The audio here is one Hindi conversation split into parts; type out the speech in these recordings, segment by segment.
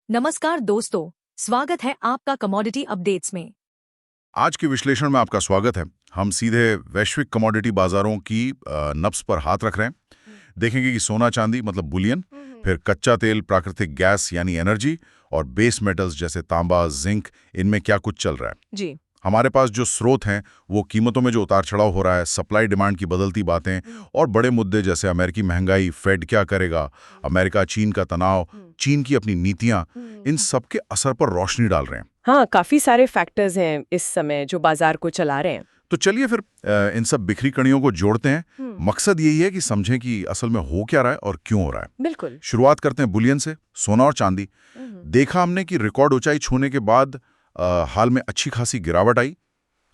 नमस्कार दोस्तों, स्वागत है आपका कमोडिटी अपडेट्स में। आज के विश्लेषण में आपका स्वागत है। हम सीधे वैश्विक कमोडिटी बाजारों की नब्ज पर हाथ रख रहे हैं। देखेंगे कि सोना चांदी मतलब बुलियन, फिर कच्चा तेल, प्राकृतिक गैस यानी एनर्जी और बेस मेटल्स जैसे तांबा, जिंक, इनमें क्या कुछ चल रहा है। जी। हमारे पास जो स्रोत हैं वो कीमतों में जो उतार चढ़ाव हो रहा है, सप्लाई डिमांड की बदलती बातें और बड़े मुद्दे जैसे अमेरिकी महंगाई, फेड क्या करेगा, अमेरिका चीन का तनाव, चीन की अपनी नीतियां, इन सब के असर पर रोशनी डाल रहे हैं। हाँ, काफी सारे फैक्टर्स हैं इस समय जो बाजार को चला रहे हैं। तो चलिए फिर इन सब बिखरी कड़ियों को जोड़ते हैं। मकसद यही है कि समझें कि असल में हो क्या रहा है और क्यों हो रहा है। बिल्कुल। शुरुआत करते हैं बुलियन से, सोना और चांदी। देखा हमने कि रिकॉर्ड ऊंचाई छूने के बाद हाल में अच्छी खासी गिरावट आई।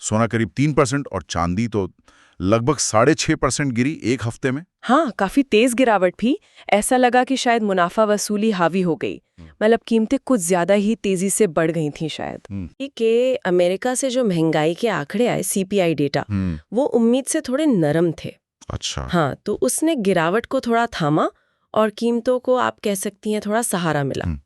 सोना करीब 3% और चांदी तो लगभग 6.5% गिरी एक हफ्ते में। हाँ, काफी तेज गिरावट भी। ऐसा लगा कि शायद मुनाफा वसूली हावी हो गई। मतलब कीमतें कुछ ज्यादा ही तेजी से बढ़ गई थी शायद। कि अमेरिका से जो महंगाई के आंकड़े आए, सीपीआई डेटा, वो उम्मीद से थोड़े नरम थे। अच्छा। हाँ, तो उसने गिरावट को थोड़ा थामा और कीमतों को आप कह सकती हैं थोड़ा सहारा मिला।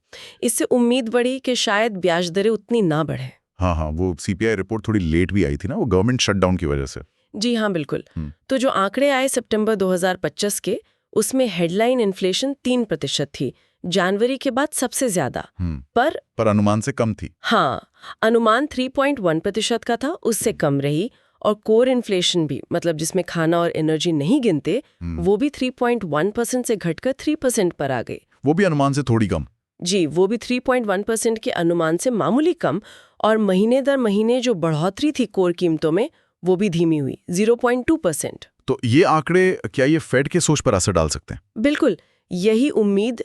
इससे उम्मीद बढ़ी कि शायद ब्याज दरें उतनी ना बढ़े। हाँ, वो सीपीआई रिपोर्ट थोड़ी लेट भी आई थी ना, वो गवर्नमेंट शटडाउन की वजह से। जी हाँ, बिल्कुल। तो जो आंकड़े आए सितंबर 2025 के, उसमें हेडलाइन इन्फ्लेशन 3% थी, जनवरी के बाद सबसे ज्यादा। पर अनुमान से कम थी। हाँ, अनुमान 3.1% का था, उससे कम रही। और कोर इन्फ्लेशन भी, मतलब जिसमें खाना और एनर्जी नहीं गिनते, वो भी 3.1% से घटकर 3% पर आ गई। वो भी अनुमान से थोड़ी कम। जी, वो भी 3.1% के अनुमान से मामूली कम। और महीने दर महीने जो बढ़ोतरी थी कोर कीमतों में, वो भी धीमी हुई, 0.2%। तो ये आंकड़े क्या ये फेड के सोच पर असर डाल सकते हैं? बिल्कुल, यही उम्मीद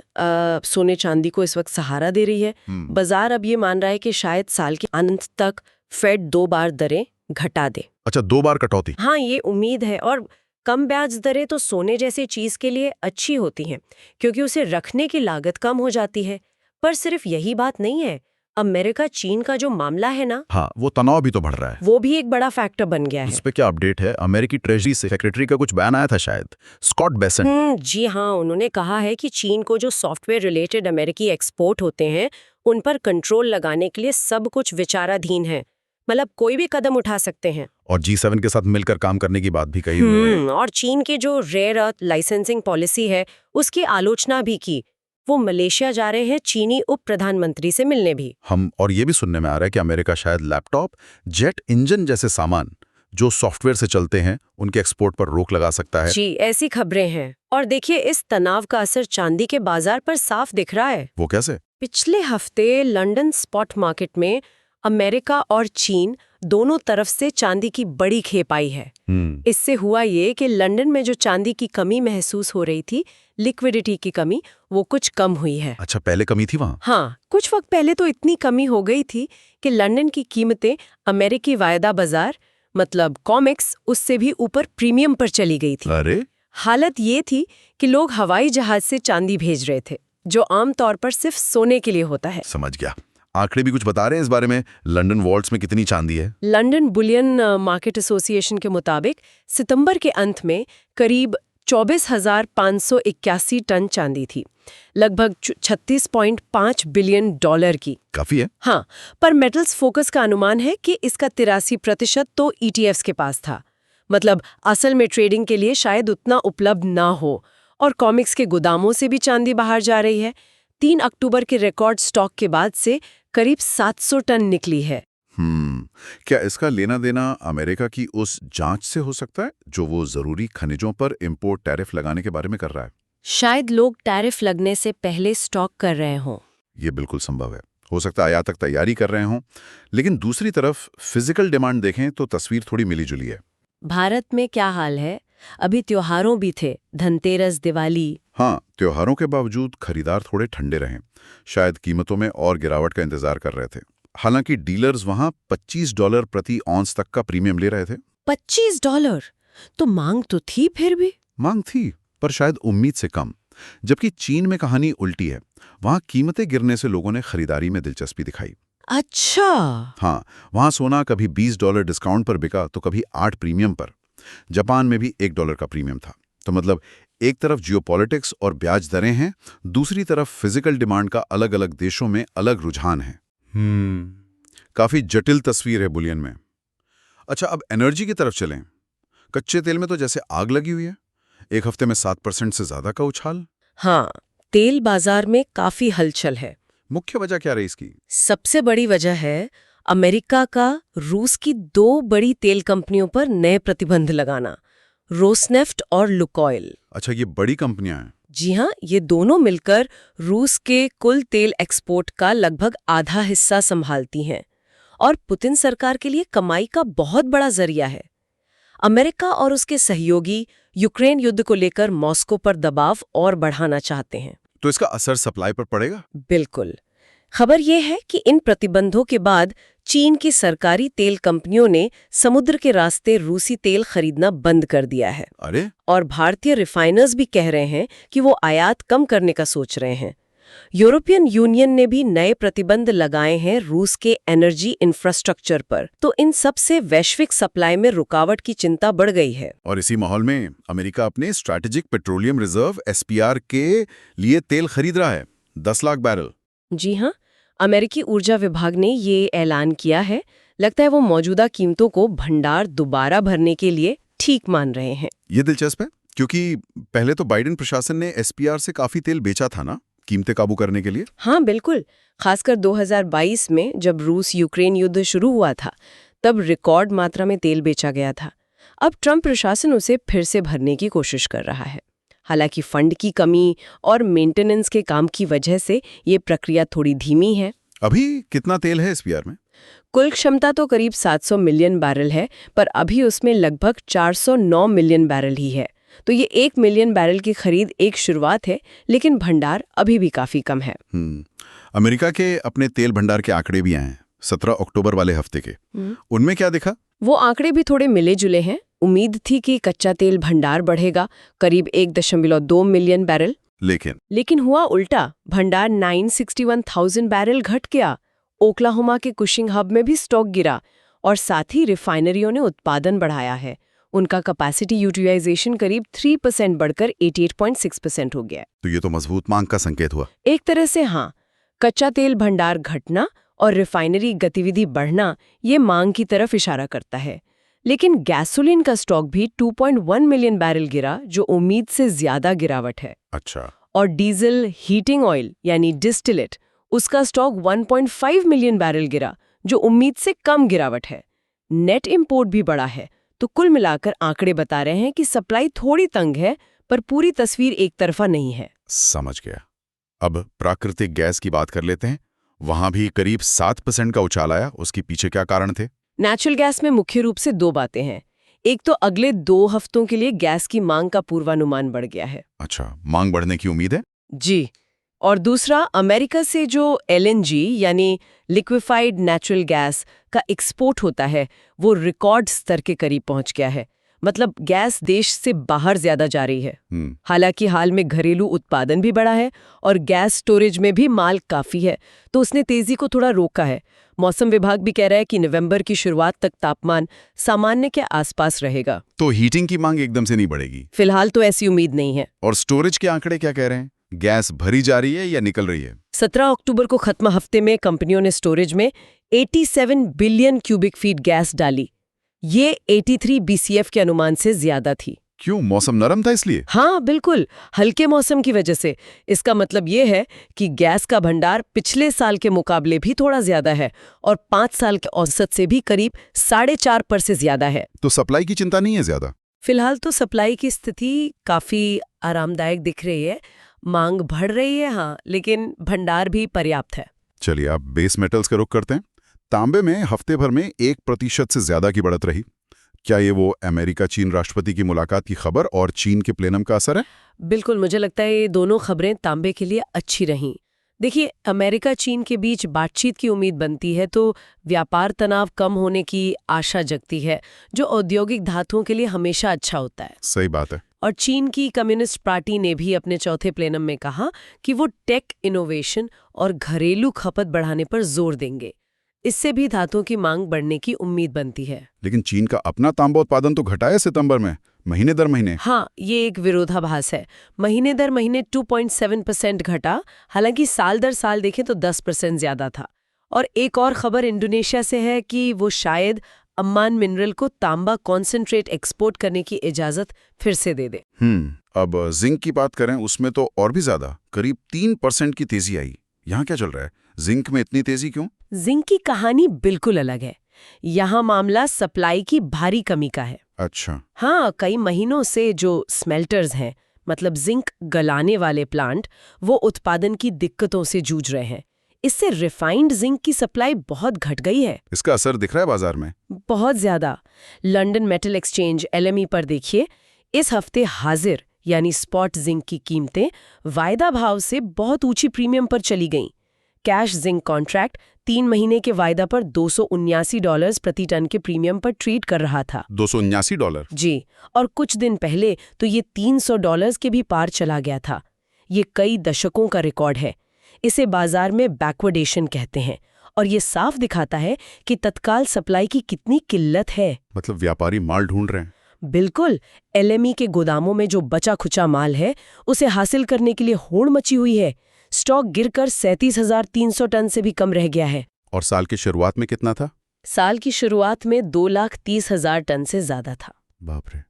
सोने चांदी को इस वक्त सहारा दे रही है। बाजार अब ये मान रहा है कि शायद साल के अंत तक फेड 2 बार दरें घटा दे। अच्छा, 2 बार कटौती। हाँ, ये उम्मीद है। और कम ब्याज दरें तो सोने जैसी चीज के लिए अच्छी होती हैं, क्योंकि उसे रखने की लागत कम हो जाती है। पर सिर्फ यही बात नहीं है, अमेरिका चीन का जो मामला है ना, हाँ, वो तनाव भी तो बढ़ रहा है। वो भी एक बड़ा फैक्टर बन गया है। इस पे क्या अपडेट है? अमेरिकी ट्रेजरी से सेक्रेटरी का कुछ बयान आया था शायद, स्कॉट बेसेंट। जी हाँ, उन्होंने कहा है कि चीन को जो सॉफ्टवेयर रिलेटेड अमेरिकी एक्सपोर्ट होते हैं, उन पर कंट्रोल लगाने के लिए सब कुछ विचाराधीन है। मतलब कोई भी कदम उठा सकते हैं। और G7 के साथ मिलकर काम करने की बात भी कही उन्होंने। और चीन की जो रेयर अर्थ लाइसेंसिंग पॉलिसी है, उसकी आलोचना भी की। वो मलेशिया जा रहे हैं चीनी उप प्रधानमंत्री से मिलने भी। हम और ये भी सुनने में आ रहा है कि अमेरिका शायद लैपटॉप, जेट इंजन जैसे सामान जो सॉफ्टवेयर से चलते हैं, उनके एक्सपोर्ट पर रोक लगा सकता है। जी, ऐसी खबरें हैं। और देखिए, इस तनाव का असर चांदी के बाजार पर साफ दिख रहा है। वो कैसे? पिछले हफ्ते लंदन स्पॉट मार्केट में अमेरिका और चीन दोनों तरफ से चांदी की बड़ी खेप आई है। इससे हुआ ये कि लंदन में जो चांदी की कमी महसूस हो रही थी, लिक्विडिटी की कमी, वो कुछ कम हुई है। अच्छा, पहले कमी थी वहाँ? हाँ, कुछ वक्त पहले तो इतनी कमी हो गई थी कि लंदन की कीमतें अमेरिकी वायदा बाजार, मतलब कॉमेक्स, उससे भी ऊपर प्रीमियम पर चली गई थी। अरे, हालत ये थी कि लोग हवाई जहाज से चांदी भेज रहे थे, जो आमतौर पर सिर्फ सोने के लिए होता है। समझ गया। आंकड़े भी कुछ बता रहे हैं इस बारे में? लंदन वॉल्ट्स में कितनी चांदी है? लंदन बुलियन मार्केट एसोसिएशन के मुताबिक सितंबर के अंत में करीब 24,581 टन चांदी थी, लगभग 36.5 बिलियन डॉलर की। काफी है। हाँ, पर मेटल्स फोकस का अनुमान है कि इसका 83% तो ईटीएफ्स के पास था। मतलब असल में ट्रेडिंग के लिए शायद उतना उपलब्ध ना हो। और कॉमिक्स के गोदामों से भी चांदी बाहर जा रही है। 3 अक्टूबर के रिकॉर्ड स्टॉक के बाद से करीब 700 टन निकली है। क्या इसका लेना देना अमेरिका की उस जांच से हो सकता है जो वो जरूरी खनिजों पर इंपोर्ट टैरिफ लगाने के बारे में कर रहा है? शायद लोग टैरिफ लगने से पहले स्टॉक कर रहे हों। ये बिल्कुल संभव है। हो सकता है आयात तक तैयारी कर रहे हों। लेकिन दूसरी तरफ फिजिकल डिमांड देखें तो तस्वीर थोड़ी मिली जुली है। भारत में क्या हाल है? अभी त्योहारों भी थे, धनतेरस, दिवाली। हाँ, त्योहारों के बावजूद खरीदार थोड़े ठंडे रहे। शायद कीमतों में और गिरावट का इंतजार कर रहे थे। हालांकि डीलर्स वहां $25 प्रति औंस तक का प्रीमियम ले रहे थे। $25? तो मांग तो थी फिर भी। मांग थी, पर शायद उम्मीद से कम। जबकि चीन में कहानी उल्टी है। वहां कीमतें गिरने से लोगों ने खरीदारी में दिलचस्पी दिखाई। अच्छा। हाँ, वहां सोना कभी $20 डिस्काउंट पर बिका तो कभी 8 प्रीमियम पर। जापान में भी $1 का प्रीमियम था। तो मतलब एक तरफ जियोपॉलिटिक्स और ब्याज दरें हैं, दूसरी तरफ फिजिकल डिमांड का अलग अलग देशों में अलग रुझान है। काफी जटिल तस्वीर है बुलियन में। अच्छा, अब एनर्जी की तरफ चलें। कच्चे तेल में तो जैसे आग लगी हुई है, एक हफ्ते में 7% से ज्यादा का उछाल। हाँ, तेल बाजार में काफी हलचल है। मुख्य वजह क्या रही इसकी? सबसे बड़ी वजह है अमेरिका का रूस की 2 बड़ी तेल कंपनियों पर नए प्रतिबंध लगाना, रोसनेफ्ट और लुकोइल। अच्छा, ये बड़ी कंपनियां हैं। जी हाँ, ये दोनों मिलकर रूस के कुल तेल एक्सपोर्ट का लगभग आधा हिस्सा संभालती हैं और पुतिन सरकार के लिए कमाई का बहुत बड़ा जरिया है। अमेरिका और उसके सहयोगी यूक्रेन युद्ध को लेकर मॉस्को पर दबाव और बढ़ाना चाहते हैं। तो इसका असर सप्लाई पर पड़ेगा? बिल्कुल। खबर यह है कि इन प्रतिबंधों के बाद चीन की सरकारी तेल कंपनियों ने समुद्र के रास्ते रूसी तेल खरीदना बंद कर दिया है। अरे, और भारतीय रिफाइनर्स भी कह रहे हैं कि वो आयात कम करने का सोच रहे हैं। यूरोपियन यूनियन ने भी नए प्रतिबंध लगाए हैं रूस के एनर्जी इंफ्रास्ट्रक्चर पर। तो इन सब से वैश्विक सप्लाई में रुकावट की चिंता बढ़ गई है। और इसी माहौल में अमेरिका अपने स्ट्रैटेजिक पेट्रोलियम रिजर्व (SPR) के लिए तेल खरीद रहा है, 10 लाख बैरल। जी हाँ, अमेरिकी ऊर्जा विभाग ने ये ऐलान किया है। लगता है वो मौजूदा कीमतों को भंडार दोबारा भरने के लिए ठीक मान रहे हैं। ये दिलचस्प है, क्योंकि पहले तो बाइडेन प्रशासन ने SPR से काफी तेल बेचा था ना, कीमतें काबू करने के लिए। हाँ बिल्कुल, खासकर 2022 में जब रूस यूक्रेन युद्ध शुरू हुआ था, तब रिकॉर्ड मात्रा में तेल बेचा गया था। अब ट्रंप प्रशासन उसे फिर से भरने की कोशिश कर रहा है। हालांकि फंड की कमी और मेंटेनेंस के काम की वजह से ये प्रक्रिया थोड़ी धीमी है। अभी कितना तेल है SPR में? कुल क्षमता तो करीब 700 मिलियन बैरल है, पर अभी उसमें लगभग 409 मिलियन बैरल ही है। तो ये 1 मिलियन बैरल की खरीद एक शुरुआत है, लेकिन भंडार अभी भी काफी कम है। अमेरिका के अपने तेल भंडार के आंकड़े भी आए हैं 17 अक्टूबर वाले हफ्ते के। उनमें क्या दिखा? वो आंकड़े भी थोड़े मिले जुले हैं। उम्मीद थी कि कच्चा तेल भंडार बढ़ेगा, करीब 1.2 मिलियन बैरल। लेकिन हुआ उल्टा, भंडार 961,000 बैरल घट गया। ओक्लाहोमा के कुशिंग हब में भी स्टॉक गिरा और साथ ही रिफाइनरियों ने उत्पादन बढ़ाया है। उनका कैपेसिटी यूटिलाइजेशन करीब 3% बढ़कर 88.6% हो गया। तो ये तो मजबूत मांग का संकेत हुआ। एक तरह से हाँ, कच्चा तेल भंडार घटना और रिफाइनरी गतिविधि बढ़ना ये मांग की तरफ इशारा करता है। लेकिन गैसोलीन का स्टॉक भी 2.1 मिलियन बैरल गिरा, जो उम्मीद से ज्यादा गिरावट है। अच्छा। और डीजल हीटिंग ऑयल यानी डिस्टिलेट, उसका स्टॉक 1.5 मिलियन बैरल गिरा, जो उम्मीद से कम गिरावट है। नेट इंपोर्ट भी बढ़ा है। तो कुल मिलाकर आंकड़े बता रहे हैं कि सप्लाई थोड़ी तंग है, पर पूरी तस्वीर एक तरफा नहीं है। समझ गया। अब प्राकृतिक गैस की बात कर लेते हैं। वहां भी करीब 7% का उछाल आया। उसके पीछे क्या कारण थे? नेचुरल गैस में मुख्य रूप से 2 बातें हैं। एक तो अगले 2 हफ्तों के लिए गैस की मांग का पूर्वानुमान बढ़ गया है। अच्छा, मांग बढ़ने की उम्मीद है? जी। और दूसरा, अमेरिका से जो LNG यानी लिक्विफाइड नेचुरल गैस का एक्सपोर्ट होता है, वो रिकॉर्ड स्तर के करीब पहुंच गया है। मतलब गैस देश से बाहर ज्यादा जा रही है। हालांकि हाल में घरेलू उत्पादन भी बढ़ा है और गैस स्टोरेज में भी माल काफी है, तो उसने तेजी को थोड़ा रोका है। मौसम विभाग भी कह रहा है कि नवंबर की शुरुआत तक तापमान सामान्य के आसपास रहेगा। तो हीटिंग की मांग एकदम से नहीं बढ़ेगी? फिलहाल तो ऐसी उम्मीद नहीं है। और स्टोरेज के आंकड़े क्या कह रहे हैं? गैस भरी जा रही है या निकल रही है? 17 अक्टूबर को खत्म हफ्ते में कंपनियों ने स्टोरेज में 87 बिलियन क्यूबिक फीट गैस डाली। ये 83 BCF के अनुमान से ज्यादा थी। क्यों, मौसम नरम था इसलिए? हाँ बिल्कुल, हल्के मौसम की वजह से। इसका मतलब ये है कि गैस का भंडार पिछले साल के मुकाबले भी थोड़ा ज्यादा है और 5 साल के औसत से भी करीब 4.5% से ज्यादा है। तो सप्लाई की चिंता नहीं है ज्यादा? फिलहाल तो सप्लाई की स्थिति काफी आरामदायक दिख रही है। मांग बढ़ रही है हाँ, लेकिन भंडार भी पर्याप्त है। चलिए, आप बेस मेटल्स का रुख करते हैं। तांबे में हफ्ते भर में 1% से ज्यादा की बढ़त रही। क्या ये वो अमेरिका चीन राष्ट्रपति की मुलाकात की खबर और चीन के प्लेनम का असर है? बिल्कुल, मुझे लगता है ये दोनों खबरें तांबे के लिए अच्छी रहीं। देखिए, अमेरिका चीन के बीच बातचीत की उम्मीद बनती है तो व्यापार तनाव कम होने की आशा जगती है, जो औद्योगिक धातुओं के लिए हमेशा अच्छा होता है। सही बात है। और चीन की कम्युनिस्ट पार्टी ने भी अपने चौथे प्लेनम में कहा कि वो टेक इनोवेशन और घरेलू खपत बढ़ाने पर जोर देंगे। इससे भी धातुओं की मांग बढ़ने की उम्मीद बनती है। लेकिन चीन का अपना तांबा उत्पादन तो घटा है सितंबर में, महीने दर महीने? हाँ, ये एक विरोधाभास है। महीने दर महीने 2.7% घटा, हालांकि साल दर साल देखें तो 10% ज्यादा था। और एक और खबर इंडोनेशिया से है कि वो शायद अम्मान मिनरल को तांबा कॉन्सेंट्रेट एक्सपोर्ट करने की इजाजत फिर से दे दे। अब जिंक की बात करें, उसमें तो और भी ज्यादा, करीब 3% की तेजी आई। यहाँ क्या चल रहा है? जिंक में इतनी तेजी क्यों? जिंक की कहानी बिल्कुल अलग है। यहाँ मामला सप्लाई की भारी कमी का है। अच्छा। हाँ, कई महीनों से जो स्मेल्टर्स हैं, मतलब जिंक गलाने वाले प्लांट, वो उत्पादन की दिक्कतों से जूझ रहे हैं। इससे रिफाइंड जिंक की सप्लाई बहुत घट गई है। इसका असर दिख रहा है बाजार में? बहुत ज्यादा। लंदन मेटल एक्सचेंज LME पर देखिए, इस हफ्ते हाजिर यानी स्पॉट जिंक की कीमतें वायदा भाव से बहुत ऊंची प्रीमियम पर चली गईं। कैश जिंक कॉन्ट्रैक्ट 3 महीने के वायदा पर $279 प्रति टन के प्रीमियम पर ट्रेड कर रहा था। $279? जी, और कुछ दिन पहले तो ये $300 के भी पार चला गया था। ये कई दशकों का रिकॉर्ड है। इसे बाजार में बैकवर्डेशन कहते हैं, और ये साफ दिखाता है कि तत्काल सप्लाई की कितनी किल्लत है। मतलब व्यापारी माल ढूंढ रहे हैं? बिल्कुल। LME के गोदामों में जो बचा खुचा माल है, उसे हासिल करने के लिए होड़ मची हुई है। स्टॉक गिरकर 37,300 टन से भी कम रह गया है। और साल की शुरुआत में कितना था? साल की शुरुआत में 2,30,000 टन से ज्यादा था। बाप रे।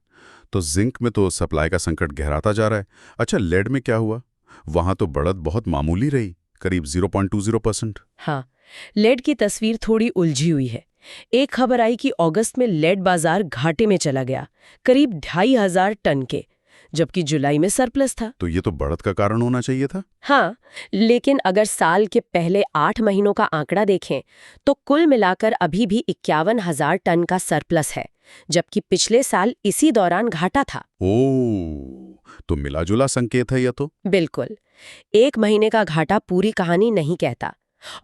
तो जिंक में तो सप्लाई का संकट गहराता जा रहा है। अच्छा, लेड में क्या हुआ? वहां तो बढ़त बहुत मामूली रही, करीब 0.20%। हाँ, लेड की तस्वीर थोड़ी उलझी हुई है। एक खबर आई कि अगस्त में लेड बाजार घाटे में चला गया, करीब 2,500 टन के, जबकि जुलाई में सरप्लस था। तो ये तो बढ़त का कारण होना चाहिए था। हाँ, लेकिन अगर साल के पहले 8 महीनों का आंकड़ा देखें तो कुल मिलाकर अभी भी 51,000 टन का सरप्लस है, जबकि पिछले साल इसी दौरान घाटा था। ओह, तो मिला जुला संकेत है यह तो। बिल्कुल। एक महीने का घाटा पूरी कहानी नहीं कहता।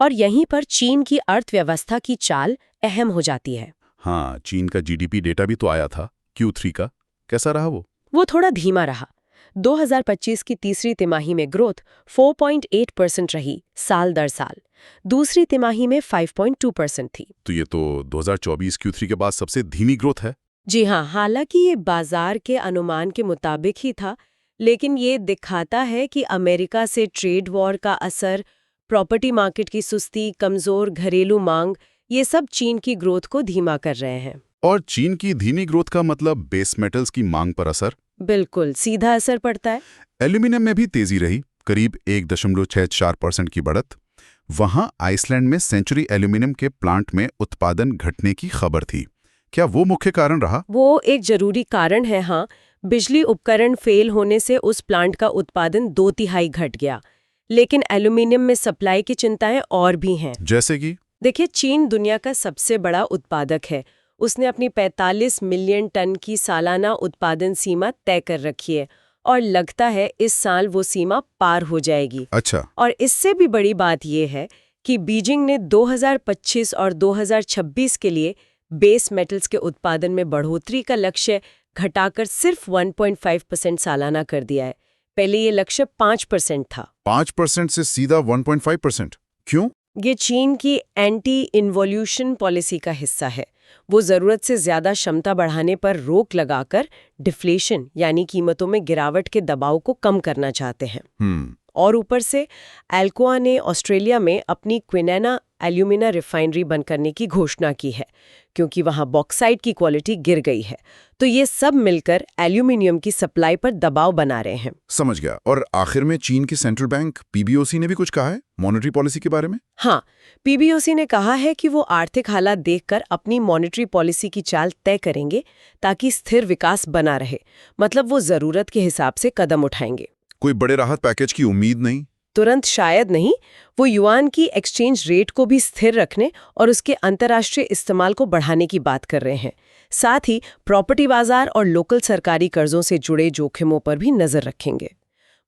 और यहीं पर चीन की अर्थव्यवस्था की चाल अहम हो जाती है। हाँ, चीन का GDP डेटा भी तो आया था, Q3 का। कैसा रहा वो? वो थोड़ा धीमा रहा। 2025 की तीसरी तिमाही में ग्रोथ 4.8% रही साल दर साल। दूसरी तिमाही में 5.2% थी। तो ये तो 2024 Q3 के बाद सबसे धीमी ग्रोथ है। जी हाँ, हालांकि ये बाजार के अनुमान के मुताबिक ही था, लेकिन ये दिखाता है कि अमेरिका से ट्रेड वॉर का असर, प्रॉपर्टी मार्केट की सुस्ती, कमजोर घरेलू मांग, ये सब चीन की ग्रोथ को धीमा कर रहे हैं। और चीन की धीमी ग्रोथ का मतलब बेस मेटल्स की मांग पर असर? बिल्कुल, सीधा असर पड़ता है। एल्यूमिनियम में भी तेजी रही, करीब 1.64% की बढ़त। वहां आइसलैंड में सेंचुरी एल्यूमिनियम के प्लांट में उत्पादन घटने की खबर थी। क्या वो मुख्य कारण रहा? वो एक जरूरी कारण है, हाँ। बिजली उपकरण फेल होने से उस प्लांट का उत्पादन 2/3 घट गया। लेकिन एल्यूमिनियम में सप्लाई की चिंताएं और भी हैं। जैसे कि? देखिए, चीन दुनिया का सबसे बड़ा उत्पादक है। उसने अपनी 45 मिलियन टन की सालाना उत्पादन सीमा तय कर रखी है, और लगता है इस साल वो सीमा पार हो जाएगी। अच्छा। और इससे भी बड़ी बात यह है कि बीजिंग ने 2025 और 2026 के लिए बेस मेटल्स के उत्पादन में बढ़ोतरी का लक्ष्य घटाकर सिर्फ 1.5% सालाना कर दिया है। पहले ये लक्ष्य 5% था। 5% से सीधा 1.5%? क्यों? ये चीन की एंटी इन्वोल्यूशन पॉलिसी का हिस्सा है। वो जरूरत से ज्यादा क्षमता बढ़ाने पर रोक लगाकर डिफ्लेशन यानी कीमतों में गिरावट के दबाव को कम करना चाहते हैं। और ऊपर से एल्कोआ ने ऑस्ट्रेलिया में अपनी क्विनेना एल्यूमिना रिफाइनरी बंद करने की घोषणा की है, क्योंकि वहां बॉक्साइट की क्वालिटी गिर गई है। तो ये सब मिलकर एल्यूमिनियम की सप्लाई पर दबाव बना रहे हैं। समझ गया। और आखिर में चीन की सेंट्रल बैंक PBOC ने भी कुछ कहा है मॉनेटरी पॉलिसी के बारे में? हाँ, PBOC ने कहा है कि वो आर्थिक हालात देखकर अपनी मॉनेटरी पॉलिसी की चाल तय करेंगे, ताकि स्थिर विकास बना रहे। मतलब वो जरूरत के हिसाब से कदम उठाएंगे। कोई बड़े राहत पैकेज की उम्मीद नहीं? तुरंत शायद नहीं। वो युआन की एक्सचेंज रेट को भी स्थिर रखने और उसके अंतर्राष्ट्रीय इस्तेमाल को बढ़ाने की बात कर रहे हैं। साथ ही प्रॉपर्टी बाजार और लोकल सरकारी कर्जों से जुड़े जोखिमों पर भी नजर रखेंगे।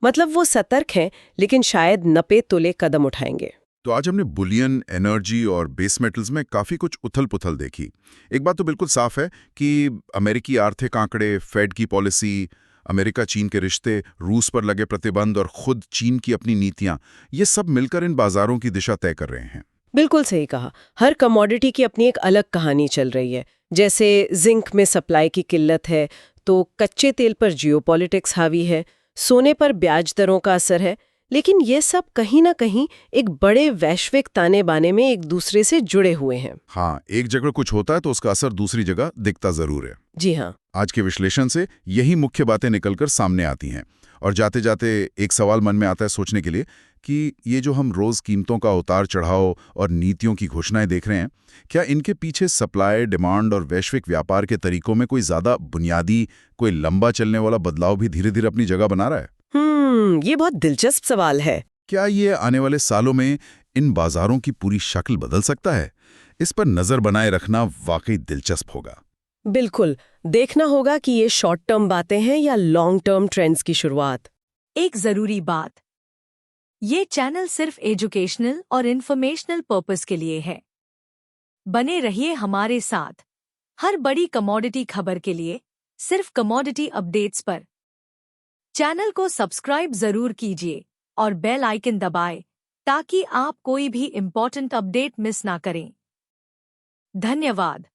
मतलब वो सतर्क हैं, लेकिन शायद नपे तुले कदम उठाएंगे। तो आज हमने बुलियन, एनर्जी और बेस मेटल्स में काफी कुछ उथल-पुथल देखी। एक बात तो बिल्कुल साफ है कि अमेरिकी आर्थिक आंकड़े, फेड की पॉलिसी, अमेरिका चीन के रिश्ते, रूस पर लगे प्रतिबंध और खुद चीन की अपनी नीतियां, ये सब मिलकर इन बाजारों की दिशा तय कर रहे हैं। बिल्कुल सही कहा। हर कमोडिटी की अपनी एक अलग कहानी चल रही है। जैसे जिंक में सप्लाई की किल्लत है, तो कच्चे तेल पर जियोपॉलिटिक्स हावी है, सोने पर ब्याज दरों का असर है, लेकिन ये सब कहीं ना कहीं एक बड़े वैश्विक ताने बाने में एक दूसरे से जुड़े हुए हैं। हाँ, एक जगह कुछ होता है तो उसका असर दूसरी जगह दिखता जरूर है। जी हाँ। आज के विश्लेषण से यही मुख्य बातें निकलकर सामने आती हैं। और जाते जाते एक सवाल मन में आता है सोचने के लिए कि ये जो हम रोज कीमतों का उतार चढ़ाव और नीतियों की घोषणाएं देख रहे हैं, क्या इनके पीछे सप्लाई, डिमांड और वैश्विक व्यापार के तरीकों में कोई ज्यादा बुनियादी, कोई लंबा चलने वाला बदलाव भी धीरे धीरे अपनी जगह बना रहा है? ये बहुत दिलचस्प सवाल है। क्या ये आने वाले सालों में इन बाजारों की पूरी शक्ल बदल सकता है? इस पर नजर बनाए रखना वाकई दिलचस्प होगा। बिल्कुल, देखना होगा कि ये शॉर्ट टर्म बातें हैं या लॉन्ग टर्म ट्रेंड्स की शुरुआत। एक जरूरी बात, ये चैनल सिर्फ एजुकेशनल और इंफॉर्मेशनल पर्पस के लिए है। बने रहिए हमारे साथ हर बड़ी कमोडिटी खबर के लिए, सिर्फ कमोडिटी अपडेट्स पर। चैनल को सब्सक्राइब जरूर कीजिए और बेल आइकन दबाएं ताकि आप कोई भी इम्पोर्टेंट अपडेट मिस ना करें। धन्यवाद।